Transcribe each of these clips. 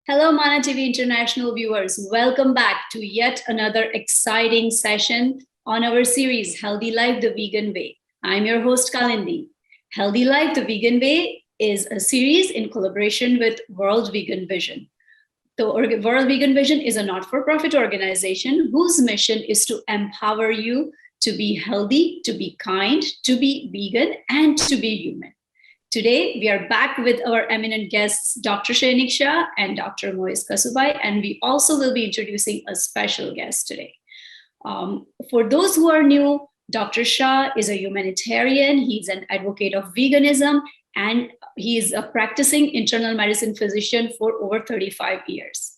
Hello, Mana TV International viewers. Welcome back to yet another exciting session on our series, Healthy Life the Vegan Way. I'm your host, Kalindi. Healthy Life the Vegan Way is a series in collaboration with World Vegan Vision. The World Vegan Vision is a not-for-profit organization whose mission is to empower you to be healthy, to be kind, to be vegan, and to be human. Today, we are back with our eminent guests, Dr. Shrenik Shah and Dr. Moez Kasubai, and we also will be introducing a special guest today. For those who are new, Dr. Shah is a humanitarian, he's an advocate of veganism, and he is a practicing internal medicine physician for over 35 years.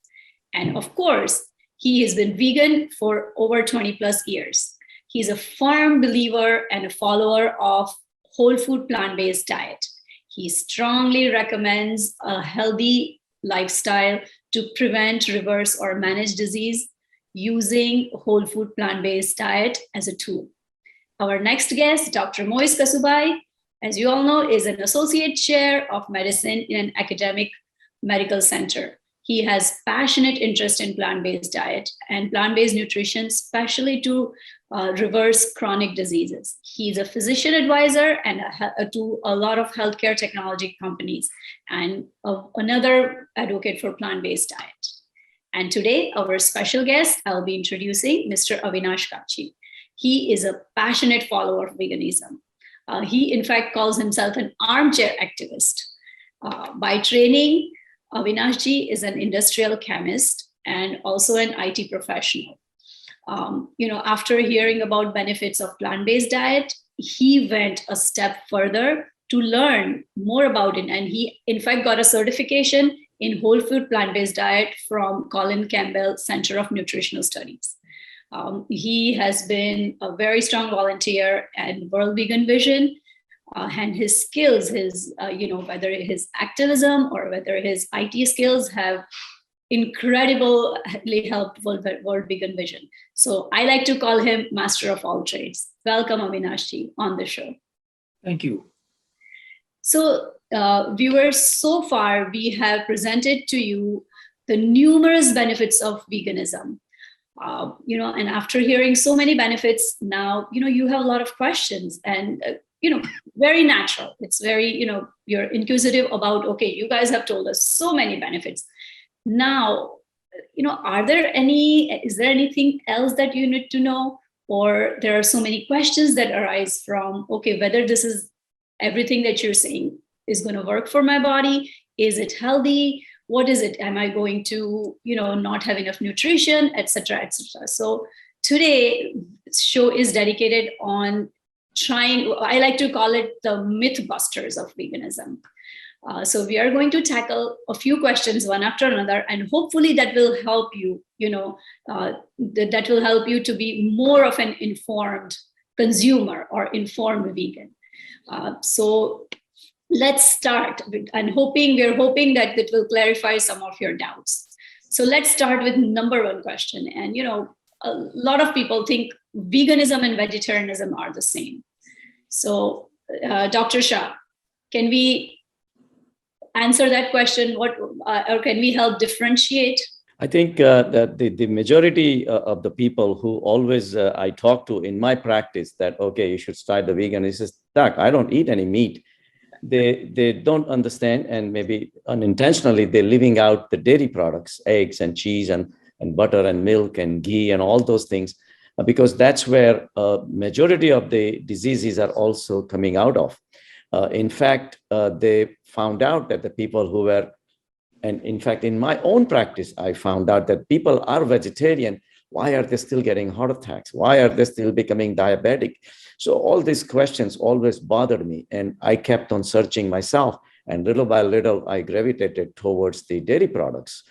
And of course, he has been vegan for over 20 plus years. He's a firm believer and a follower of whole food plant-based diet. He strongly recommends a healthy lifestyle to prevent, reverse, or manage disease using whole food plant-based diet as a tool. Our next guest, Dr. Moez Kasubai, as you all know, is an associate chair of medicine in an academic medical center. He has passionate interest in plant-based diet and plant-based nutrition, especially to reverse chronic diseases. He's a physician advisor and to a lot of healthcare technology companies and another advocate for plant-based diet. And today, our special guest, I'll be introducing Mr. Avinash Kachhy. He is a passionate follower of veganism. He, in fact, calls himself an armchair activist. By training, Avinash ji is an industrial chemist and also an IT professional. After hearing about benefits of plant-based diet, he went a step further to learn more about it. And he, in fact, got a certification in whole food plant-based diet from Colin Campbell Center of Nutritional Studies. He has been a very strong volunteer at World Vegan Vision, and his skills, whether his activism or whether his IT skills have incredibly helped World Vegan Vision. So I like to call him master of all trades. Welcome, Avinash ji, on the show. Thank you. So viewers, so far we have presented to you the numerous benefits of veganism. And after hearing so many benefits, now, you have a lot of questions and, very natural. It's very, you're inquisitive about, okay, you guys have told us so many benefits. Now, is there anything else that you need to know? Or there are so many questions that arise from, okay, whether this is everything that you're saying is going to work for my body? Is it healthy? What is it? Am I going to, not have enough nutrition, et cetera, et cetera. So today, show is dedicated on I like to call it the myth busters of veganism. So we are going to tackle a few questions one after another, and hopefully that will help you, that will help you to be more of an informed consumer or informed vegan. So let's start, and we're hoping that it will clarify some of your doubts. So let's start with number one question. And, a lot of people think veganism and vegetarianism are the same. So, Dr. Shah, can we answer that question? Or can we help differentiate? I think that the majority of the people who always I talk to in my practice that, okay, you should start the vegan, he says, Doc, I don't eat any meat. They don't understand, and maybe unintentionally, they're leaving out the dairy products, eggs and cheese and butter and milk and ghee and all those things, because that's where majority of the diseases are also coming out of. In fact, they found out that the people who were, and in fact, in my own practice, I found out that people are vegetarian. Why are they still getting heart attacks? Why are they still becoming diabetic? So all these questions always bothered me, and I kept on searching myself. And little by little, I gravitated towards the dairy products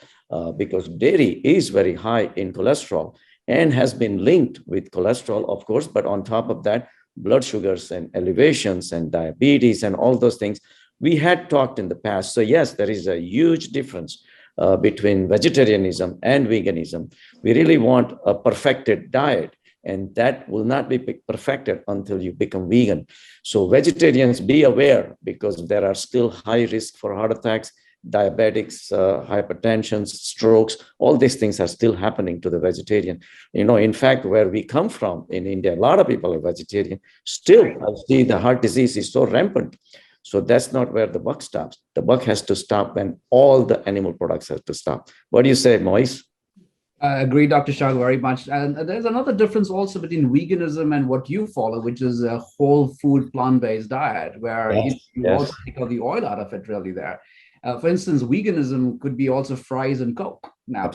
because dairy is very high in cholesterol and has been linked with cholesterol, of course. But on top of that, blood sugars and elevations and diabetes and all those things we had talked in the past. So yes, there is a huge difference between vegetarianism and veganism. We really want a perfected diet, and that will not be perfected until you become vegan. So vegetarians, be aware, because there are still high risk for heart attacks diabetics, hypertension, strokes, all these things are still happening to the vegetarian. In fact, where we come from in India, a lot of people are vegetarian. Still, I see the heart disease is so rampant. So that's not where the buck stops. The buck has to stop when all the animal products have to stop. What do you say, Moise? I agree, Dr. Shah, very much. And there's another difference also between veganism and what you follow, which is a whole food plant-based diet, where you also take out the oil out of it really there. For instance, veganism could be also fries and Coke. Now,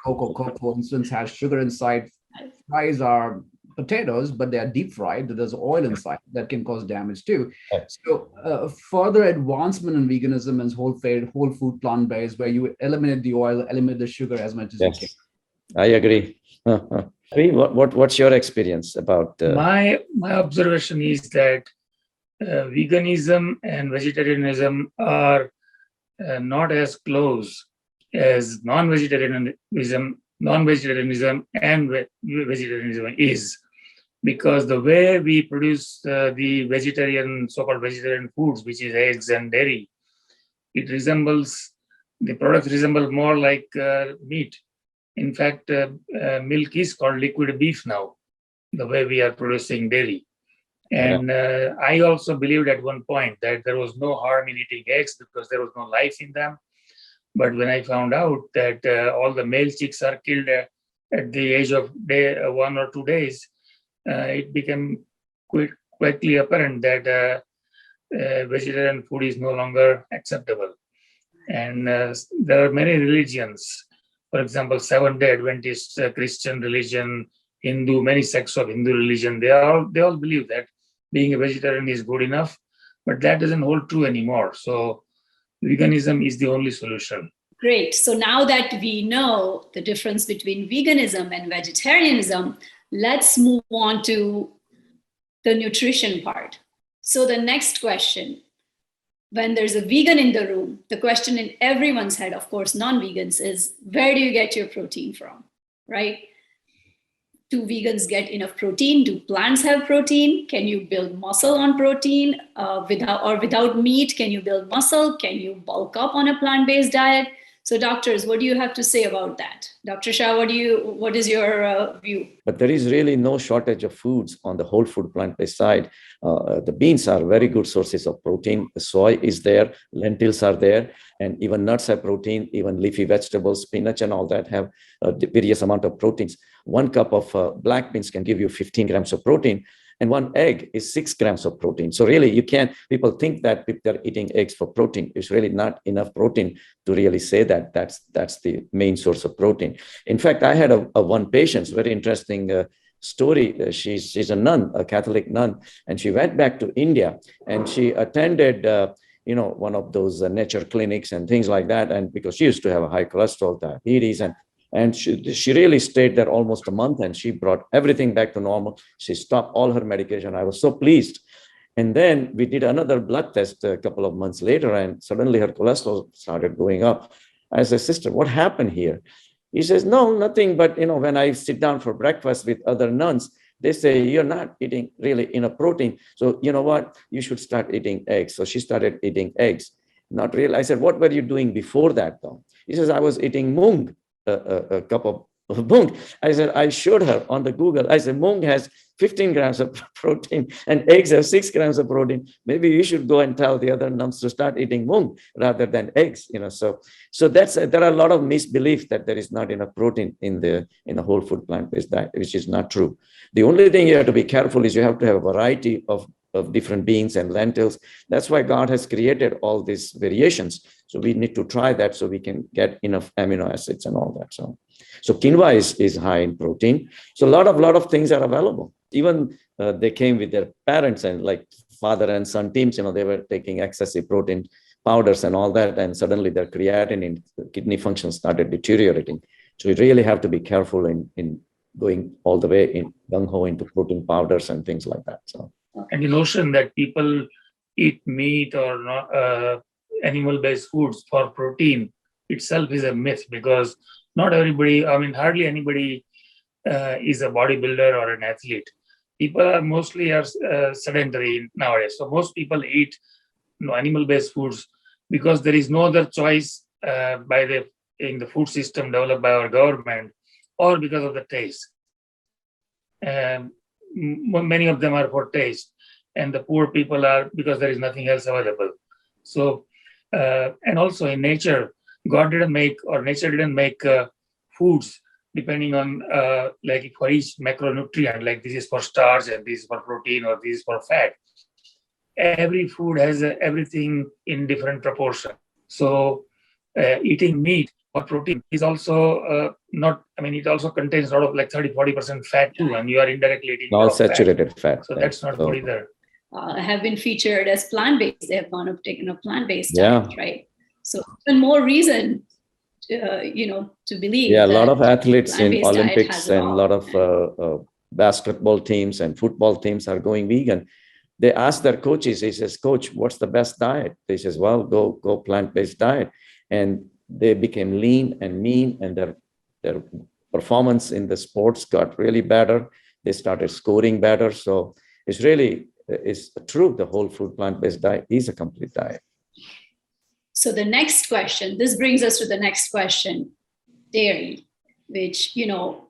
Coke or Coke, for instance, has sugar inside. Fries are potatoes, but they are deep fried. There's oil inside that can cause damage too. So further advancement in veganism is whole food plant-based, where you eliminate the oil, eliminate the sugar as much as you can. I agree. What's your experience about? My observation is that veganism and vegetarianism are not as close as non-vegetarianism and vegetarianism is, because the way we produce the so-called vegetarian foods, which is eggs and dairy, the products resemble more like meat. In fact, milk is called liquid beef now, the way we are producing dairy. And I also believed at one point that there was no harm in eating eggs because there was no life in them. But when I found out that all the male chicks are killed at the age of 1 or 2 days, it became quickly apparent that vegetarian food is no longer acceptable. And there are many religions. For example, Seventh-day Adventist, Christian religion, Hindu, many sects of Hindu religion, they all believe that being a vegetarian is good enough, but that doesn't hold true anymore. So veganism is the only solution. Great. So now that we know the difference between veganism and vegetarianism, let's move on to the nutrition part. So the next question, when there's a vegan in the room, the question in everyone's head, of course, non-vegans, is where do you get your protein from, right? Do vegans get enough protein? Do plants have protein? Can you build muscle on protein without meat? Can you build muscle? Can you bulk up on a plant-based diet? So doctors, what do you have to say about that? Dr. Shah, what is your view? But there is really no shortage of foods on the whole food plant-based side. The beans are very good sources of protein. The soy is there, lentils are there, and even nuts have protein, even leafy vegetables, spinach and all that have various amount of proteins. 1 cup of black beans can give you 15 grams of protein, and 1 egg is 6 grams of protein. So really people think that if they're eating eggs for protein, it's really not enough protein to really say that that's the main source of protein. In fact, I had one patient, very interesting story. She's a nun, a Catholic nun, and she went back to India and she attended one of those nature clinics and things like that. And because she used to have a high cholesterol, diabetes, and she really stayed there almost a month, and she brought everything back to normal. She stopped all her medication. I was so pleased. And then we did another blood test a couple of months later, and suddenly her cholesterol started going up. I said, "Sister, what happened here?" He says, "No, nothing. But when I sit down for breakfast with other nuns, they say you're not eating really enough protein. So you know what? You should start eating eggs." So she started eating eggs. Not really. I said, "What were you doing before that, though?" He says, "I was eating mung, a cup of mung." I said, I showed her on the Google. I said, "Mung has 15 grams of protein and eggs have 6 grams of protein. Maybe you should go and tell the other nuns to start eating mung rather than eggs." So there are a lot of misbelief that there is not enough protein in the whole food plant-based diet, which is not true. The only thing you have to be careful is you have to have a variety of different beans and lentils. That's why God has created all these variations. So we need to try that so we can get enough amino acids and all that. So quinoa is high in protein. So a lot of things are available. Even they came with their parents, and like father and son teams, they were taking excessive protein powders and all that. And suddenly their creatinine, kidney function started deteriorating. So you really have to be careful in going all the way in gung-ho into protein powders and things like that. So. And the notion that people eat meat or not, animal-based foods for protein itself is a myth, because not everybody, hardly anybody is a bodybuilder or an athlete. People are mostly sedentary nowadays. So most people eat animal-based foods because there is no other choice in the food system developed by our government, or because of the taste. Many of them are for taste, and the poor people are because there is nothing else available. So, and also in nature, God didn't make, or nature didn't make foods depending on like for each macronutrient, like this is for starch and this is for protein or this is for fat. Every food has everything in different proportion. So eating meat or protein is also not, I mean, it also contains a lot of like 30-40% fat too, and you are indirectly eating all saturated fat. So that's not good either. Have been featured as plant-based. They have gone up taken a plant-based Yeah. diet, right? So even more reason, to believe. Yeah, a lot that of athletes in plant-based diet Olympics has it and a all. lot of basketball teams and football teams are going vegan. They ask their coaches, he says, "Coach, what's the best diet?" They says, "Well, go plant-based diet." And they became lean and mean, and their performance in the sports got really better. They started scoring better. So it's true. The whole food plant-based diet is a complete diet. So the next question, this brings us to the next question, dairy, which,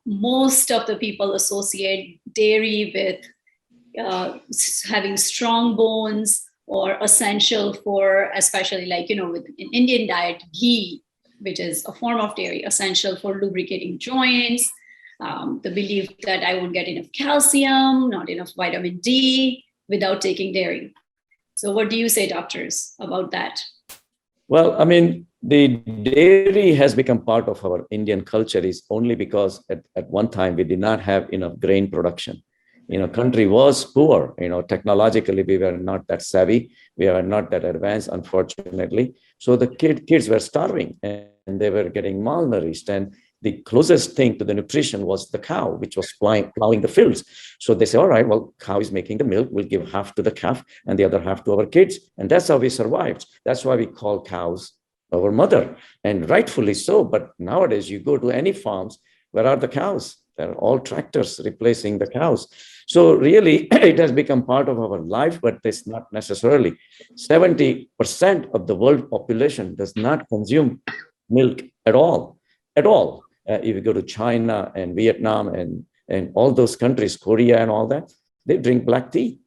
most of the people associate dairy with having strong bones, or essential for, especially like, with an Indian diet, ghee, which is a form of dairy, essential for lubricating joints, the belief that I won't get enough calcium, not enough vitamin D without taking dairy. So what do you say, doctors, about that? Well, I mean, the dairy has become part of our Indian culture is only because at one time we did not have enough grain production. Country was poor. Technologically, we were not that savvy. We were not that advanced, unfortunately. So the kids were starving and they were getting malnourished. And the closest thing to the nutrition was the cow, which was plowing the fields. So they say, all right, well, cow is making the milk. We'll give half to the calf and the other half to our kids. And that's how we survived. That's why we call cows our mother, and rightfully so. But nowadays, you go to any farms, where are the cows? They're all tractors replacing the cows. So really, it has become part of our life, but it's not necessarily. 70% of the world population does not consume milk at all. If you go to China and Vietnam and all those countries, Korea and all that, they drink black tea.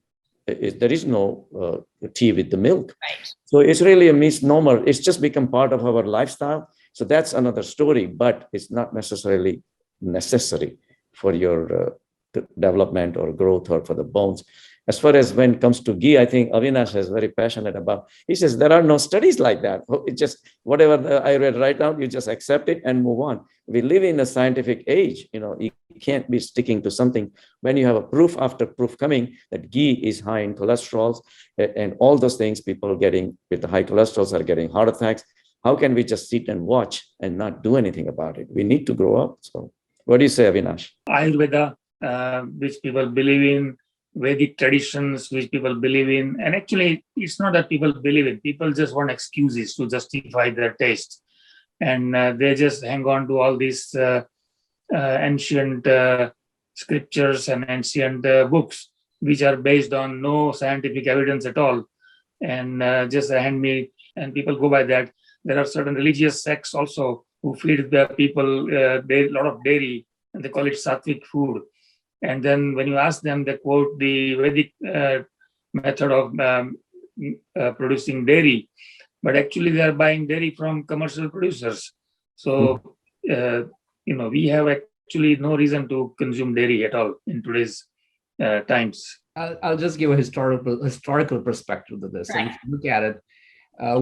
There is no tea with the milk. Right. So it's really a misnomer. It's just become part of our lifestyle. So that's another story, but it's not necessarily necessary for your development or growth or for the bones. As far as when it comes to ghee, I think Avinash is very passionate about. He says there are no studies like that. It just whatever I read right now, you just accept it and move on. We live in a scientific age. You can't be sticking to something when you have a proof after proof coming that ghee is high in cholesterol and all those things. People getting with the high cholesterols are getting heart attacks. How can we just sit and watch and not do anything about it? We need to grow up. So what do you say, Avinash? Ayurveda, which people believe in, Vedic traditions, which people believe in. And actually, it's not that people believe in. People just want excuses to justify their taste. And they just hang on to all these ancient scriptures and ancient books, which are based on no scientific evidence at all. And just hand me, and people go by that. There are certain religious sects also who feed the people a lot of dairy, and they call it sattvic food. And then when you ask them, they quote the Vedic method of producing dairy, but actually they are buying dairy from commercial producers. So, we have actually no reason to consume dairy at all in today's times. I'll just give a historical perspective to this. Right. And if you look at it,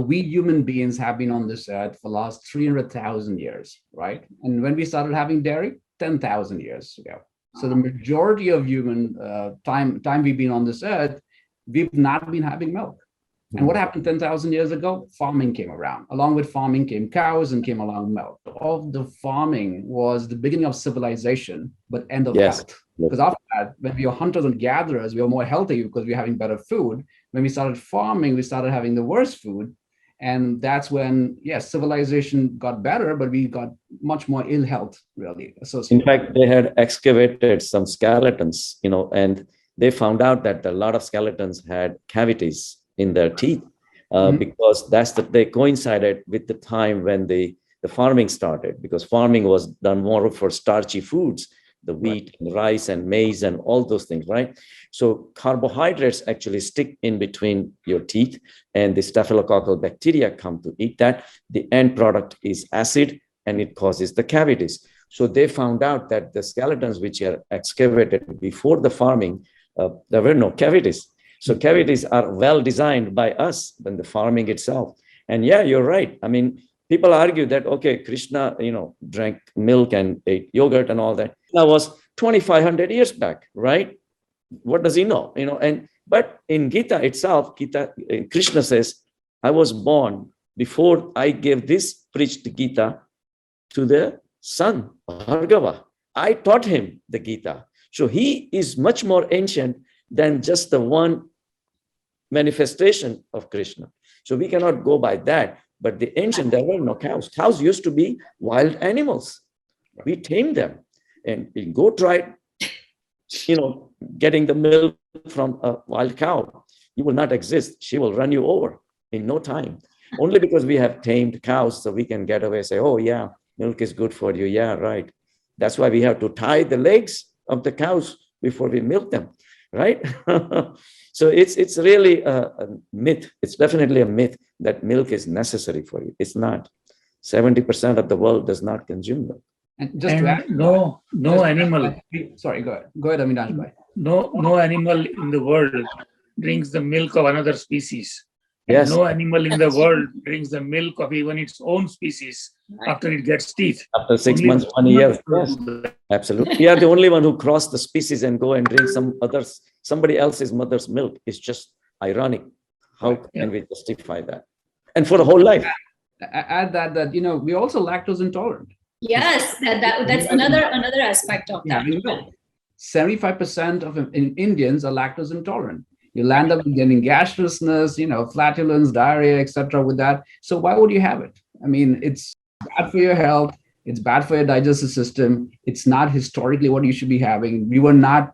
we human beings have been on this earth for the last 300,000 years, right? And when we started having dairy, 10,000 years ago. So the majority of human time we've been on this earth, we've not been having milk. And what happened 10,000 years ago? Farming came around. Along with farming came cows and came along milk. All the farming was the beginning of civilization, but end of health. Because after that, when we were hunters and gatherers, we were more healthy because we were having better food. When we started farming, we started having the worst food. And that's when, yes, civilization got better, but we got much more ill health, really, associated. In fact, they had excavated some skeletons, and they found out that a lot of skeletons had cavities in their teeth. because they coincided with the time when the farming started, because farming was done more for starchy foods, the wheat and rice and maize and all those things, right? So carbohydrates actually stick in between your teeth, and the staphylococcal bacteria come to eat that. The end product is acid, and it causes the cavities. So they found out that the skeletons which are excavated before the farming, there were no cavities. So cavities are well designed by us than the farming itself. And yeah, you're right. I mean, people argue that, okay, Krishna, drank milk and ate yogurt and all that. That was 2,500 years back, right? What does he know? But in Gita itself, Krishna says, I was born before I gave this preached Gita to the son, Bhargava. I taught him the Gita. So he is much more ancient than just the one manifestation of Krishna. So we cannot go by that. But the ancient, there were no cows. Cows used to be wild animals. We tamed them. And you go try, getting the milk from a wild cow. You will not exist. She will run you over in no time. Only because we have tamed cows, so we can get away and say, oh, yeah, milk is good for you. Yeah, right. That's why we have to tie the legs of the cows before we milk them, right? So it's really a myth. It's definitely a myth that milk is necessary for you. It's not. 70% of the world does not consume milk. And just to add, no animal. Sorry, go ahead. Go ahead, Avinash. No animal in the world drinks the milk of another species. Yes. No animal in the world drinks the milk of even its own species after it gets teeth. After 6 months, 1 year. Yes, absolutely. We are the only one who cross the species and go and drink somebody else's mother's milk. It's just ironic. How can we justify that? And for the whole life. Add that we're also lactose intolerant. Yes, that's another aspect of that. 75% of Indians are lactose intolerant. You'll end up getting gastricness, flatulence, diarrhea, etc. with that. So why would you have it? I mean, it's bad for your health. It's bad for your digestive system. It's not historically what you should be having. We were not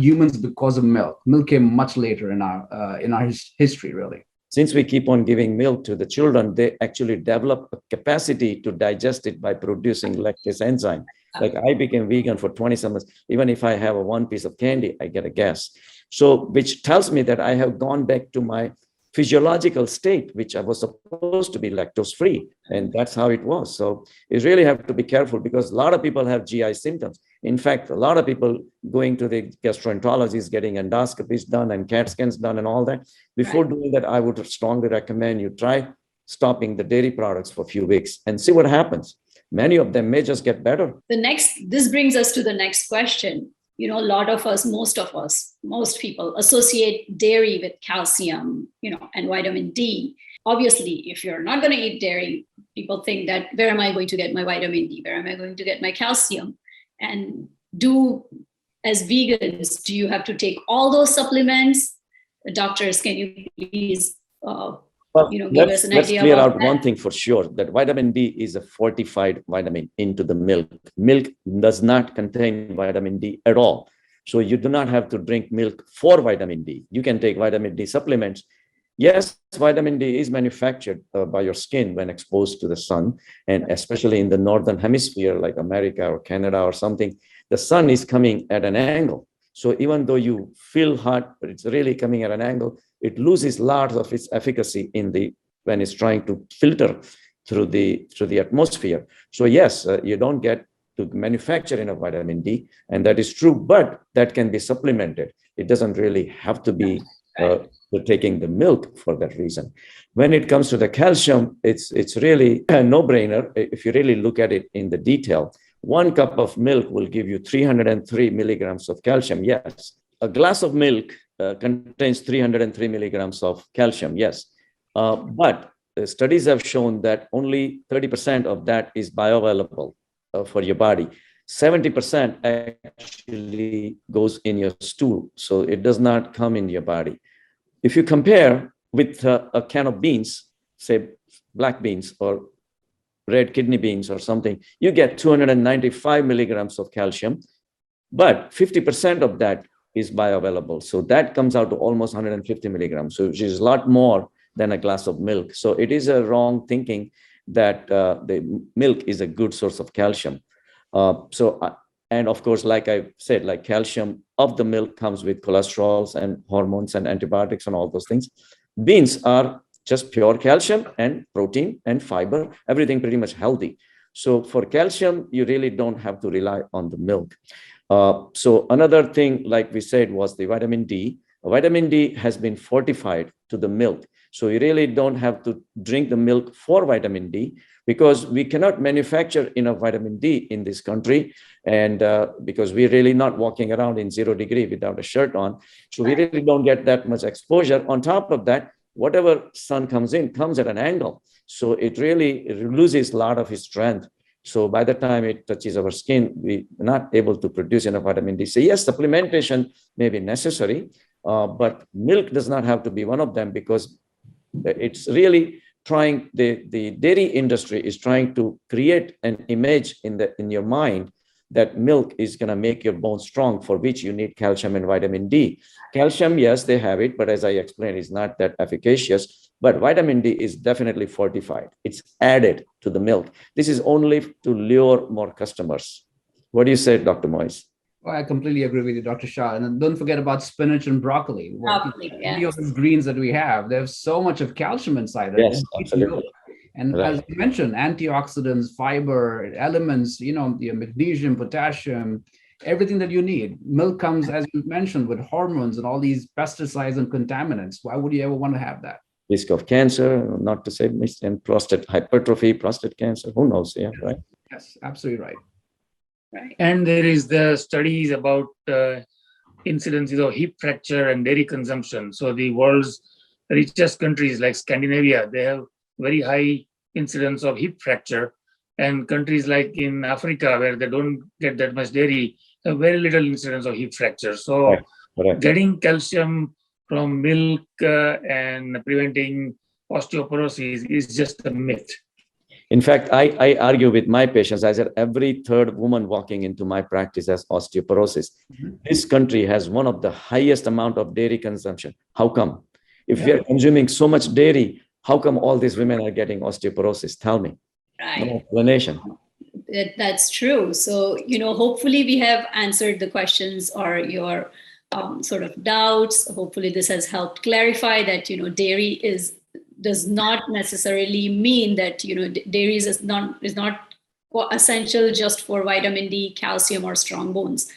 humans because of milk. Milk came much later in our history, really. Since we keep on giving milk to the children, they actually develop a capacity to digest it by producing lactase enzyme. Like I became vegan for 20 summers. Even if I have one piece of candy, I get a gas. So, which tells me that I have gone back to my physiological state, which I was supposed to be lactose free. And that's how it was. So you really have to be careful because a lot of people have GI symptoms. In fact, a lot of people going to the gastroenterologist, getting endoscopies done and CAT scans done and all that. Before doing that, I would strongly recommend you try stopping the dairy products for a few weeks and see what happens. Many of them may just get better. This brings us to the next question. A lot of us, most people associate dairy with calcium, and vitamin D. Obviously, if you're not going to eat dairy, people think that where am I going to get my vitamin D? Where am I going to get my calcium? And as vegans, do you have to take all those supplements? Doctors, can you please give us an idea? Let's clear out one thing for sure, that vitamin D is a fortified vitamin into the milk. Milk does not contain vitamin D at all. So you do not have to drink milk for vitamin D. You can take vitamin D supplements. Yes, vitamin D is manufactured by your skin when exposed to the sun, and especially in the northern hemisphere, like America or Canada or something, the sun is coming at an angle. So even though you feel hot, but it's really coming at an angle, it loses lots of its efficacy when it's trying to filter through the atmosphere. So yes, you don't get to manufacture enough vitamin D, and that is true, but that can be supplemented. It doesn't really have to be taking the milk for that reason. When it comes to the calcium, it's really a no-brainer. If you really look at it in the detail, 1 cup of milk will give you 303 milligrams of calcium. Yes, a glass of milk contains 303 milligrams of calcium. Yes, but the studies have shown that only 30% of that is bioavailable for your body. 70% actually goes in your stool, so it does not come in your body. If you compare with a can of beans, say black beans or red kidney beans or something, you get 295 milligrams of calcium, but 50% of that is bioavailable. So that comes out to almost 150 milligrams, so which is a lot more than a glass of milk. So it is a wrong thinking that the milk is a good source of calcium. And of course, like I said, like calcium of the milk comes with cholesterols and hormones and antibiotics and all those things. Beans are just pure calcium and protein and fiber, everything pretty much healthy. So for calcium, you really don't have to rely on the milk. So another thing, like we said, was the vitamin D. Vitamin D has been fortified to the milk. So you really don't have to drink the milk for vitamin D, because we cannot manufacture enough vitamin D in this country. And because we're really not walking around in 0 degree without a shirt on. So we really don't get that much exposure. On top of that, whatever sun comes in comes at an angle. So it really loses a lot of its strength. So by the time it touches our skin, we're not able to produce enough vitamin D. So yes, supplementation may be necessary, but milk does not have to be one of them, because it's really trying, the dairy industry is trying to create an image in your mind that milk is going to make your bones strong, for which you need calcium and vitamin D. Calcium, yes, they have it, but as I explained, it's not that efficacious. But vitamin D is definitely fortified. It's added to the milk. This is only to lure more customers. What do you say, Dr. Moyes? Well, I completely agree with you, Dr. Shah. And don't forget about spinach and broccoli. Any of the greens that we have, there's so much of calcium inside it. Yes, absolutely. And as you mentioned, antioxidants, fiber, elements, the magnesium, potassium, everything that you need. Milk comes, as you mentioned, with hormones and all these pesticides and contaminants. Why would you ever want to have that? Risk of cancer, not to say, and prostate hypertrophy, prostate cancer, who knows? Yeah, right. Yes, absolutely right. Right. And there is the studies about incidences of hip fracture and dairy consumption. So the world's richest countries like Scandinavia, they have very high incidence of hip fracture. And countries like in Africa, where they don't get that much dairy, have very little incidence of hip fracture. So getting calcium from milk and preventing osteoporosis is just a myth. In fact, I argue with my patients. I said every third woman walking into my practice has osteoporosis. This country has one of the highest amount of dairy consumption. How come? If we are consuming so much dairy, how come all these women are getting osteoporosis? Tell me. Right. No explanation. That's true. So, hopefully we have answered the questions or your sort of doubts. Hopefully this has helped clarify that, dairy does not necessarily mean that, dairy is not essential just for vitamin D, calcium, or strong bones.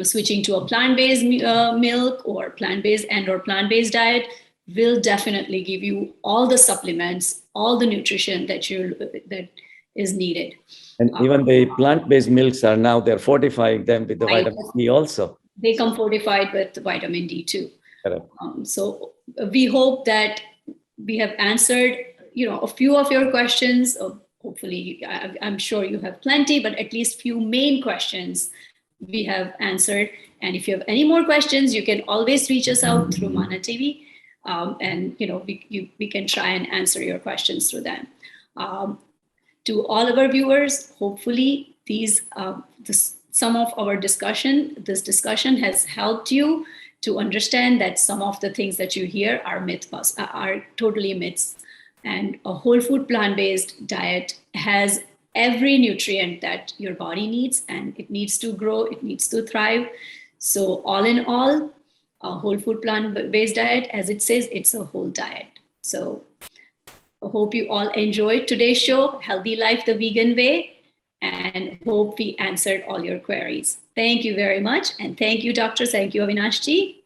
Switching to a plant-based milk or plant-based diet will definitely give you all the supplements, all the nutrition that is needed. And even the plant-based milks are now, they're fortifying them with the vitamin D also. They come fortified with vitamin D too. Correct. So we hope that we have answered, a few of your questions. Hopefully, I'm sure you have plenty, but at least few main questions we have answered. And if you have any more questions, you can always reach us out through Mana TV. And we can try and answer your questions through them. To all of our viewers, hopefully some of our this discussion has helped you to understand that some of the things that you hear are totally myths. And a whole food plant-based diet has every nutrient that your body needs, and it needs to grow, it needs to thrive. So all in all, a whole food plant-based diet, as it says, it's a whole diet. So I hope you all enjoyed today's show, Healthy Life the Vegan Way, and hope we answered all your queries. Thank you very much. And thank you, doctors. Thank you, Avinash ji.